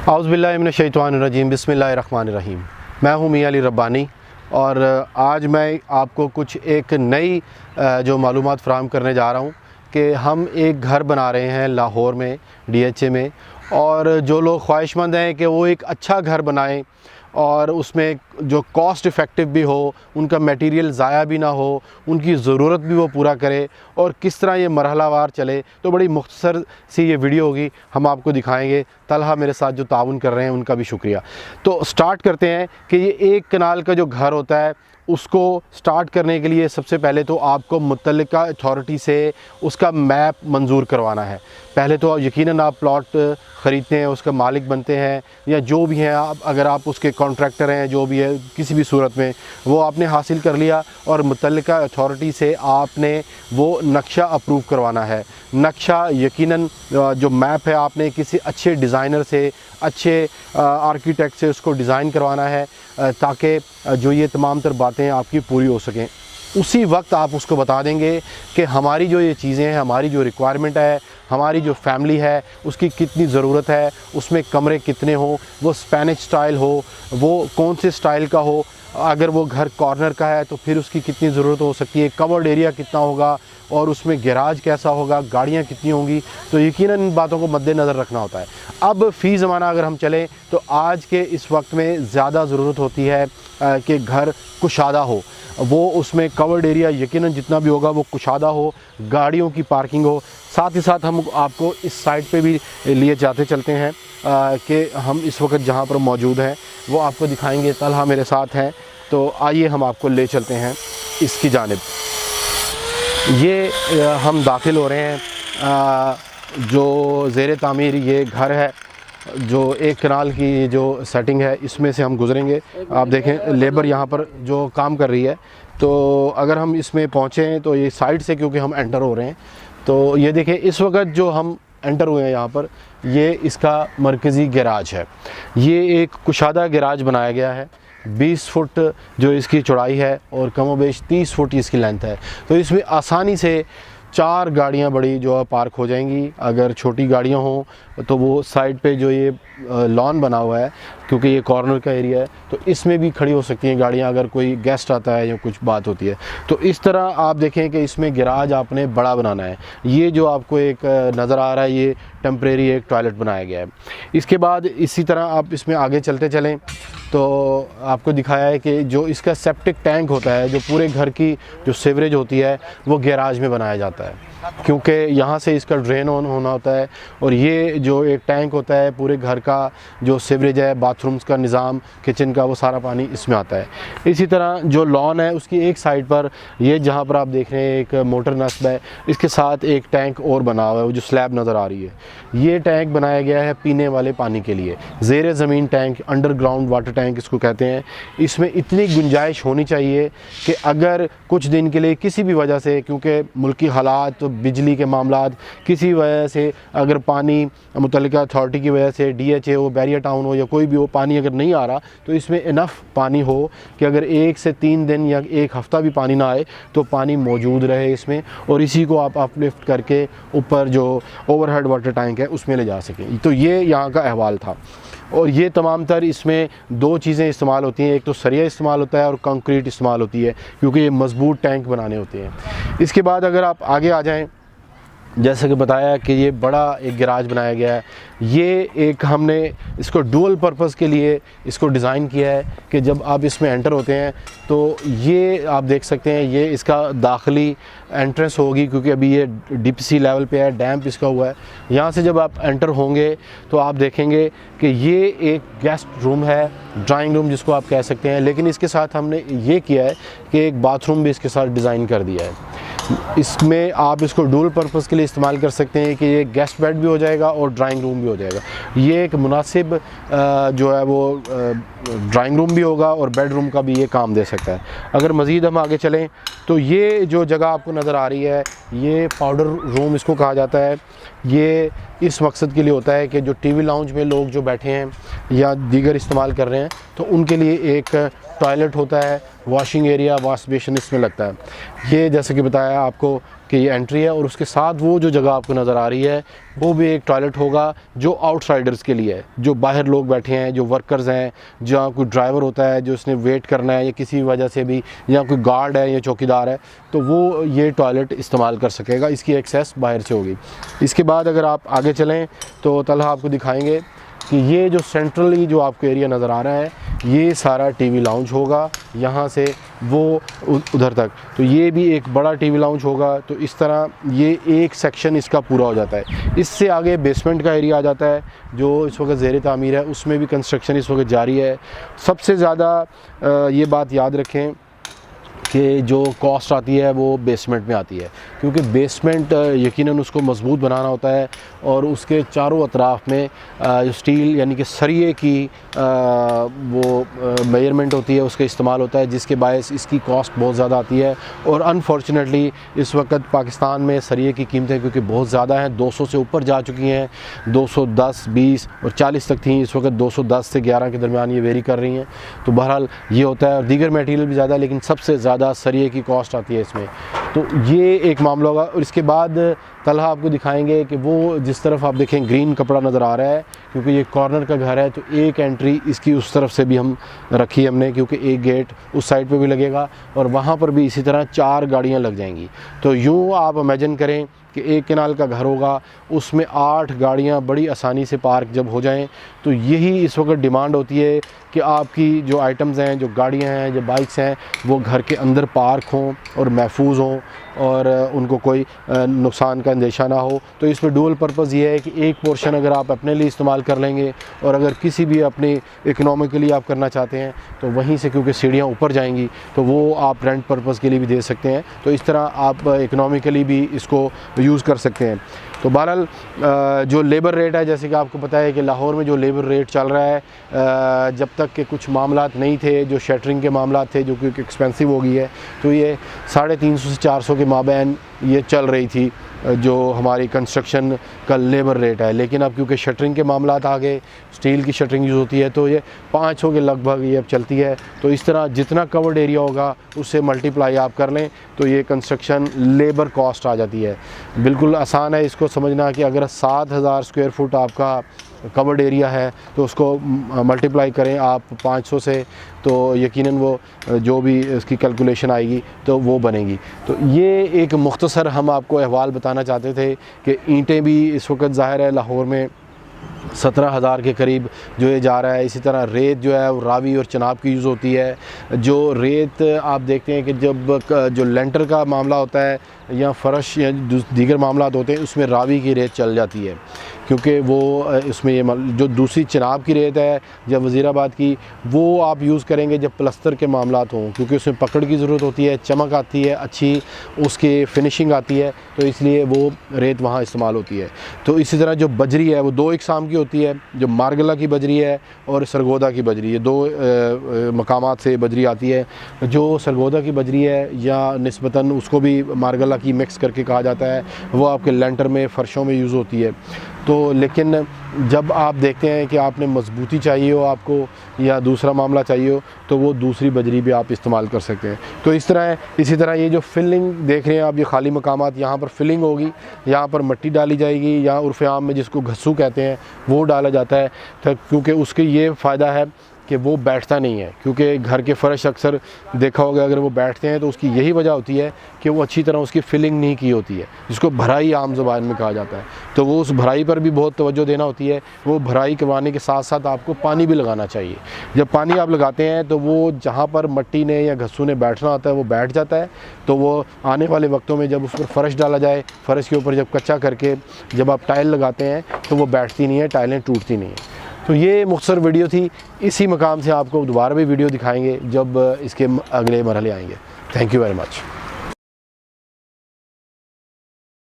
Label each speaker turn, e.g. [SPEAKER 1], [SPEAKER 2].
[SPEAKER 1] औज़ुबिल्लाहिमिनश्शैतानिर्रजीम बिस्मिल्लाहिर्रहमानिर्रहीम। मैं हूँ मियां अली रब्बानी और आज मैं आपको कुछ एक नई जो मालूमात फ़राहम करने जा रहा हूँ कि हम एक घर बना रहे हैं लाहौर में DHA में, और जो लोग ख्वाहिशमंद हैं कि वो एक अच्छा घर बनाएं और उसमें जो कॉस्ट इफ़ेक्टिव भी हो, उनका मटेरियल ज़ाया भी ना हो, उनकी ज़रूरत भी वो पूरा करे और किस तरह ये मरहलावार चले, तो बड़ी मुख्तसर सी ये वीडियो होगी, हम आपको दिखाएंगे। तलहा मेरे साथ जो ताउन कर रहे हैं उनका भी शुक्रिया। तो स्टार्ट करते हैं कि ये एक कनाल का जो घर होता है उसको स्टार्ट करने के लिए सबसे पहले तो आपको मुतल्लिका अथॉरिटी से उसका मैप मंजूर करवाना है। पहले तो यकीनन आप प्लॉट ख़रीदते हैं, उसका मालिक बनते हैं या जो भी हैं आप, अगर आप उसके कॉन्ट्रैक्टर हैं, जो भी है किसी भी सूरत में वो आपने हासिल कर लिया और मुतल्लिका अथॉरिटी से आपने वो नक्शा अप्रूव करवाना है। नक्शा यकीनन जो मैप है आपने किसी अच्छे डिज़ाइनर से, अच्छे आर्किटेक्ट से उसको डिज़ाइन करवाना है ताकि जो ये तमाम तर बातें आपकी पूरी हो सकें। उसी वक्त आप उसको बता देंगे कि हमारी जो ये चीज़ें हैं, हमारी जो रिक्वायरमेंट है, हमारी जो फैमिली है उसकी कितनी ज़रूरत है, उसमें कमरे कितने हों, वो स्पेनिश स्टाइल हो, वो कौन से स्टाइल का हो, अगर वो घर कॉर्नर का है तो फिर उसकी कितनी ज़रूरत हो सकती है, कवर्ड एरिया कितना होगा और उसमें गैराज कैसा होगा, गाड़ियाँ कितनी होंगी। तो यकीनन इन बातों को मद्देनज़र रखना होता है। अब फ़ी ज़माना अगर हम चलें तो आज के इस वक्त में ज़्यादा ज़रूरत होती है कि घर कुशादा हो, वो उसमें कवर्ड एरिया यकीनन जितना भी होगा वो कुशादा हो, गाड़ियों की पार्किंग हो। साथ ही साथ हम आपको इस साइड पे भी लिए जाते चलते हैं कि हम इस वक्त जहाँ पर मौजूद हैं वो आपको दिखाएंगे। तलहा मेरे साथ हैं, तो आइए हम आपको ले चलते हैं इसकी जानिब। ये हम दाखिल हो रहे हैं जो ज़ेर तामीर ये घर है, जो एक कनाल की जो सेटिंग है इसमें से हम गुज़रेंगे। आप देखें लेबर यहाँ पर जो काम कर रही है, तो अगर हम इसमें पहुँचें तो ये साइड से क्योंकि हम एंटर हो रहे हैं, तो ये देखें इस वक्त जो हम एंटर हुए हैं यहाँ पर, ये इसका मरकज़ी गैराज है। ये एक कुशादा गैराज बनाया गया है, 20 फुट जो इसकी चौड़ाई है और कमोबेश 30 फुट इसकी लेंथ है। तो इसमें आसानी से 4 गाड़ियाँ बड़ी जो है पार्क हो जाएंगी। अगर छोटी गाड़ियाँ हों तो वो साइड पे जो ये लॉन बना हुआ है, क्योंकि ये कॉर्नर का एरिया है, तो इसमें भी खड़ी हो सकती हैं गाड़ियाँ अगर कोई गेस्ट आता है या कुछ बात होती है। तो इस तरह आप देखें कि इसमें गैराज आपने बड़ा बनाना है। ये जो आपको एक नज़र आ रहा है ये टेम्परेरी एक टॉयलेट बनाया गया है। इसके बाद इसी तरह आप इसमें आगे चलते चलें तो आपको दिखाया है कि जो इसका सेप्टिक टैंक होता है, जो पूरे घर की जो सीवरेज होती है वो गैराज में बनाया जाता है, क्योंकि यहाँ से इसका ड्रेन ऑन होना होता है और ये जो एक टैंक होता है पूरे घर का जो सीवरेज है, बाथरूम्स का निज़ाम, किचन का, वो सारा पानी इसमें आता है। इसी तरह जो लॉन है उसकी एक साइड पर ये जहाँ पर आप देख रहे हैं एक मोटर नस्ब है, इसके साथ एक टैंक और बना हुआ है, वो जो स्लैब नज़र आ रही है, ये टैंक बनाया गया है पीने वाले पानी के लिए। ज़ेर ज़मीन टैंक, अंडरग्राउंड वाटर टैंक इसको कहते हैं। इसमें इतनी गुंजाइश होनी चाहिए कि अगर कुछ दिन के लिए किसी भी वजह से, क्योंकि मुल्की हालात, बिजली के मामलात, किसी वजह से अगर पानी मुतल्लिका अथॉरिटी की वजह से, DHA हो, बैरियर टाउन हो या कोई भी हो, पानी अगर नहीं आ रहा तो इसमें इनफ पानी हो कि अगर 1 से 3 दिन या 1 हफ़्ता भी पानी ना आए तो पानी मौजूद रहे इसमें, और इसी को आप अपलिफ्ट करके ऊपर जो ओवरहेड वाटर टैंक है उसमें ले जा सकें। तो ये यहाँ का अहवाल था। और ये तमाम तर इसमें 2 चीज़ें इस्तेमाल होती हैं, एक तो सरिया इस्तेमाल होता है और कंक्रीट इस्तेमाल होती है, क्योंकि ये मजबूत टैंक बनाने होते हैं। इसके बाद अगर आप आगे आ जाएं, जैसे कि बताया कि ये बड़ा एक गैराज बनाया गया है। ये एक हमने इसको डुअल पर्पस के लिए इसको डिज़ाइन किया है कि जब आप इसमें एंटर होते हैं तो ये आप देख सकते हैं ये इसका दाखिली एंट्रेंस होगी, क्योंकि अभी ये DPC लेवल पे है, डैम्प इसका हुआ है। यहाँ से जब आप एंटर होंगे तो आप देखेंगे कि ये एक गेस्ट रूम है, ड्राइंग रूम जिसको आप कह सकते हैं, लेकिन इसके साथ हमने ये किया है कि एक बाथरूम भी इसके साथ डिज़ाइन कर दिया है। इसमें आप इसको डुअल पर्पस के लिए इस्तेमाल कर सकते हैं कि ये गेस्ट बेड भी हो जाएगा और ड्राइंग रूम भी हो जाएगा। ये एक मुनासिब जो है वो ड्राइंग रूम भी होगा और बेडरूम का भी ये काम दे सकता है। अगर मज़ीद हम आगे चलें तो ये जो जगह आपको नज़र आ रही है ये पाउडर रूम इसको कहा जाता है। ये इस मकसद के लिए होता है कि जो TV लाउंज में लोग जो बैठे हैं या दीगर इस्तेमाल कर रहे हैं तो उनके लिए एक टॉयलेट होता है, वॉशिंग एरिया, वॉश बेसिन इसमें लगता है। ये जैसे कि बताया आपको कि ये एंट्री है, और उसके साथ वो जो जगह आपको नज़र आ रही है वो भी एक टॉयलेट होगा जो आउटसाइडर्स के लिए है, जो बाहर लोग बैठे हैं, जो वर्कर्स हैं, जहाँ कोई ड्राइवर होता है जो उसने वेट करना है या किसी वजह से भी, या कोई गार्ड है या चौकीदार है, तो वो ये टॉयलेट इस्तेमाल कर सकेगा, इसकी एक्सेस बाहर से होगी। इसके बाद अगर आप आगे चलें तो तलहा आपको दिखाएंगे कि ये जो सेंट्रली जो आपको एरिया नज़र आ रहा है ये सारा टीवी लाउंज होगा, यहाँ से वो उधर तक, तो ये भी एक बड़ा टीवी लाउंज होगा। तो इस तरह ये एक सेक्शन इसका पूरा हो जाता है। इससे आगे बेसमेंट का एरिया आ जाता है जो इस वक्त ज़ेर तामीर है, उसमें भी कंस्ट्रक्शन इस वक्त जारी है। सबसे ज़्यादा ये बात याद रखें कि जो कॉस्ट आती है वो बेसमेंट में आती है, क्योंकि बेसमेंट यकीनन उसको मजबूत बनाना होता है और उसके चारों अतराफ़ में जो स्टील यानी कि सरिये की वो मेजरमेंट होती है, उसका इस्तेमाल होता है, जिसके बायस इसकी कॉस्ट बहुत ज़्यादा आती है। और अनफॉर्चुनेटली इस वक्त पाकिस्तान में सरिये की कीमतें क्योंकि बहुत ज़्यादा हैं, 200 से ऊपर जा चुकी हैं, 210, 20 और 40 तक थी, इस वक्त 210 से 11 के दरमियान ये वेरी कर रही हैं। तो बहरहाल ये होता है, और दीगर मटेरियल भी ज़्यादा, लेकिन सबसे ज़्यादा सरिये की कॉस्ट आती है इसमें। तो ये एक मामला होगा। और इसके बाद तलहा आपको दिखाएंगे कि वो जिस तरफ आप देखें ग्रीन कपड़ा नज़र आ रहा है, क्योंकि ये कॉर्नर का घर है, तो एक एंट्री इसकी उस तरफ से भी हम रखी है हमने, क्योंकि एक गेट उस साइड पे भी लगेगा और वहाँ पर भी इसी तरह 4 गाड़ियाँ लग जाएंगी। तो यूँ आप इमेजिन करें कि एक कनाल का घर होगा, उसमें 8 गाड़ियाँ बड़ी आसानी से पार्क जब हो जाएं, तो यही इस वक्त डिमांड होती है कि आपकी जो आइटम्स हैं, जो गाड़ियाँ हैं, जो बाइक्स हैं, वो घर के अंदर पार्क हों और महफूज हों और उनको कोई नुकसान का अंदेशा ना हो। तो इसमें डुअल पर्पज़ ये है कि एक पोर्शन अगर आप अपने लिए इस्तेमाल कर लेंगे और अगर किसी भी अपनी इकनॉमिकली आप करना चाहते हैं तो वहीं से, क्योंकि सीढ़ियाँ ऊपर जाएंगी, तो वो आप रेंट पर्पज़ के लिए भी दे सकते हैं। तो इस तरह आप इकनॉमिकली भी इसको यूज़ कर सकते हैं। तो बहरहाल जो लेबर रेट है, जैसे कि आपको पता है कि लाहौर में जो लेबर रेट चल रहा है, जब तक के कुछ मामलात नहीं थे, जो शटरिंग के मामलात थे, जो कि एक्सपेंसिव हो गई है, तो ये 350 से 400 के माबैन ये चल रही थी जो हमारी कंस्ट्रक्शन का लेबर रेट है। लेकिन अब क्योंकि शटरिंग के मामलात आ गए, स्टील की शटरिंग यूज़ होती है, तो ये 500 के लगभग ये अब चलती है। तो इस तरह जितना कवर्ड एरिया होगा उससे मल्टीप्लाई आप कर लें तो ये कंस्ट्रक्शन लेबर कॉस्ट आ जाती है। बिल्कुल आसान है इसको समझना कि अगर 7000 स्क्वायर फुट आपका कवर्ड एरिया है तो उसको मल्टीप्लाई करें आप 500 से, तो यकीनन वो जो भी इसकी कैलकुलेशन आएगी तो वो बनेगी। तो ये एक मुख्तसर हम आपको अहवाल बताना चाहते थे कि ईंटें भी इस वक्त ज़ाहिर है लाहौर में 17,000 के करीब जो ये जा रहा है। इसी तरह रेत जो है वो रावी और चनाब की यूज़ होती है। जो रेत आप देखते हैं कि जब जो लेंटर का मामला होता है या फ़र्श या दीगर मामलात होते हैं, उसमें रावी की रेत चल जाती है, क्योंकि वो इसमें ये जो दूसरी चनाब की रेत है या वज़ीराबाद की, वो आप यूज़ करेंगे जब प्लस्तर के मामलात हों, क्योंकि उसमें पकड़ की ज़रूरत होती है, चमक आती है, अच्छी उसकी फिनिशिंग आती है, तो इसलिए वो रेत वहाँ इस्तेमाल होती है। तो इसी तरह जो बजरी है वो 2 इकसाम की होती है, जो मारगला की बजरी है और सरगोदा की बजरी, ये 2 मकामात से बजरी आती है। जो सरगोदा की बजरी है या निस्बतन उसको भी मारगला की मिक्स करके कहा जाता है, वो आपके लेंटर में, फ़र्शों में यूज़ होती है। तो लेकिन जब आप देखते हैं कि आपने मजबूती चाहिए हो आपको या दूसरा मामला चाहिए हो, तो वो दूसरी बजरी भी आप इस्तेमाल कर सकते हैं। तो इस तरह इसी तरह ये जो फिलिंग देख रहे हैं आप, ये खाली मकामात, यहाँ पर फिलिंग होगी, यहाँ पर मिट्टी डाली जाएगी, या उर्फ़ आम में जिसको घस्सू कहते हैं वो डाला जाता है, क्योंकि उसके ये फ़ायदा है कि वो बैठता नहीं है। क्योंकि घर के फ़र्श अक्सर देखा होगा अगर वो बैठते हैं तो उसकी यही वजह होती है कि वो अच्छी तरह उसकी फिलिंग नहीं की होती है, जिसको भराई आम ज़बान में कहा जाता है। तो वो उस भराई पर भी बहुत तवज्जो देना होती है। वो भराई करवाने के साथ साथ आपको पानी भी लगाना चाहिए। जब पानी आप लगाते हैं तो वो जहाँ पर मट्टी ने या घस्सू ने बैठना होता है वो बैठ जाता है। तो वो आने वाले वक्तों में जब उस पर फ़र्श डाला जाए, फ़र्श के ऊपर जब कच्चा करके जब आप टाइल लगाते हैं तो वो बैठती नहीं है, टाइलें टूटती नहीं हैं। तो ये मुख्तसर वीडियो थी। इसी मकाम से आपको दोबारा भी वीडियो दिखाएंगे जब इसके अगले मरहले आएंगे। Thank you very much.